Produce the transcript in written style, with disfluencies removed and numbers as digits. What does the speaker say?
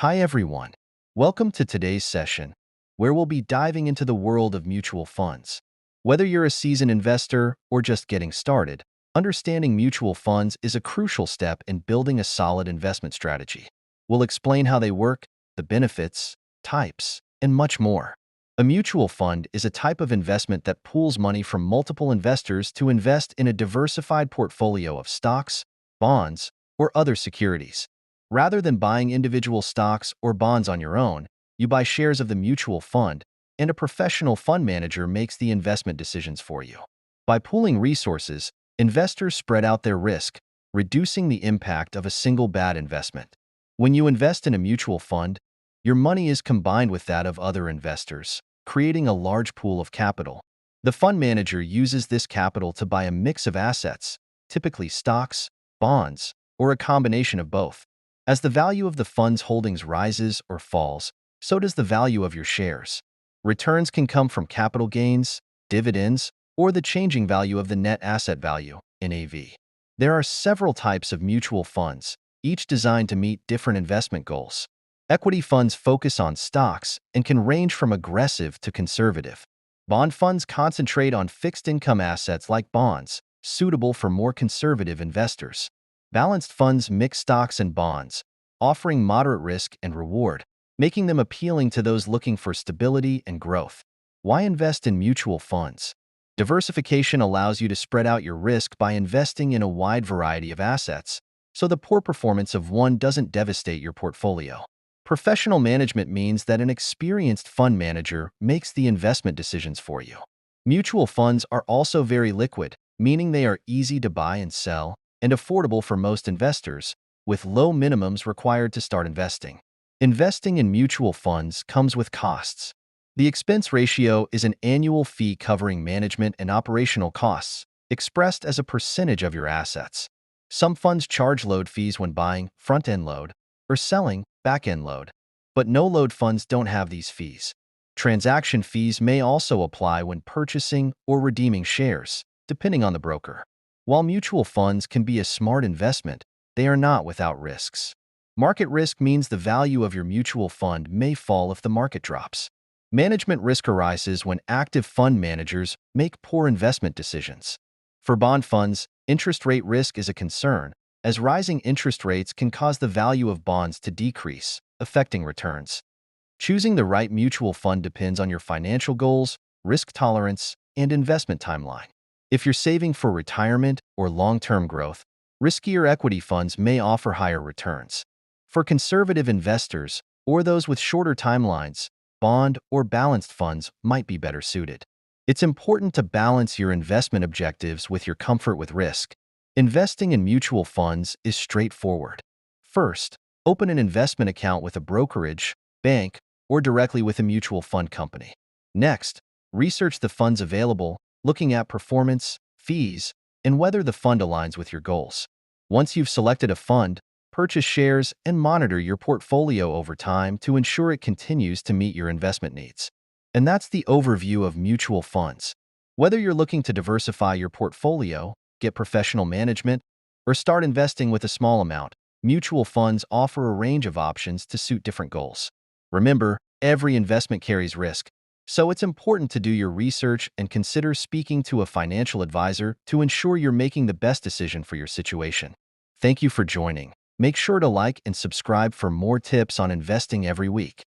Hi everyone. Welcome to today's session, where we'll be diving into the world of mutual funds. Whether you're a seasoned investor or just getting started, understanding mutual funds is a crucial step in building a solid investment strategy. We'll explain how they work, the benefits, types, and much more. A mutual fund is a type of investment that pools money from multiple investors to invest in a diversified portfolio of stocks, bonds, or other securities. Rather than buying individual stocks or bonds on your own, you buy shares of the mutual fund, and a professional fund manager makes the investment decisions for you. By pooling resources, investors spread out their risk, reducing the impact of a single bad investment. When you invest in a mutual fund, your money is combined with that of other investors, creating a large pool of capital. The fund manager uses this capital to buy a mix of assets, typically stocks, bonds, or a combination of both. As the value of the fund's holdings rises or falls, so does the value of your shares. Returns can come from capital gains, dividends, or the changing value of the net asset value, NAV. There are several types of mutual funds, each designed to meet different investment goals. Equity funds focus on stocks and can range from aggressive to conservative. Bond funds concentrate on fixed income assets like bonds, suitable for more conservative investors. Balanced funds mix stocks and bonds, offering moderate risk and reward, making them appealing to those looking for stability and growth. Why invest in mutual funds? Diversification allows you to spread out your risk by investing in a wide variety of assets, so the poor performance of one doesn't devastate your portfolio. Professional management means that an experienced fund manager makes the investment decisions for you. Mutual funds are also very liquid, meaning they are easy to buy and sell, and affordable for most investors, with low minimums required to start investing. Investing in mutual funds comes with costs. The expense ratio is an annual fee covering management and operational costs, expressed as a percentage of your assets. Some funds charge load fees when buying, front-end load, or selling, back-end load, but no-load funds don't have these fees. Transaction fees may also apply when purchasing or redeeming shares, depending on the broker. While mutual funds can be a smart investment, they are not without risks. Market risk means the value of your mutual fund may fall if the market drops. Management risk arises when active fund managers make poor investment decisions. For bond funds, interest rate risk is a concern, as rising interest rates can cause the value of bonds to decrease, affecting returns. Choosing the right mutual fund depends on your financial goals, risk tolerance, and investment timeline. If you're saving for retirement or long-term growth, riskier equity funds may offer higher returns. For conservative investors or those with shorter timelines, bond or balanced funds might be better suited. It's important to balance your investment objectives with your comfort with risk. Investing in mutual funds is straightforward. First, open an investment account with a brokerage, bank, or directly with a mutual fund company. Next, research the funds available, looking at performance, fees, and whether the fund aligns with your goals. Once you've selected a fund, purchase shares and monitor your portfolio over time to ensure it continues to meet your investment needs. And that's the overview of mutual funds. Whether you're looking to diversify your portfolio, get professional management, or start investing with a small amount, mutual funds offer a range of options to suit different goals. Remember, every investment carries risk, so it's important to do your research and consider speaking to a financial advisor to ensure you're making the best decision for your situation. Thank you for joining. Make sure to like and subscribe for more tips on investing every week.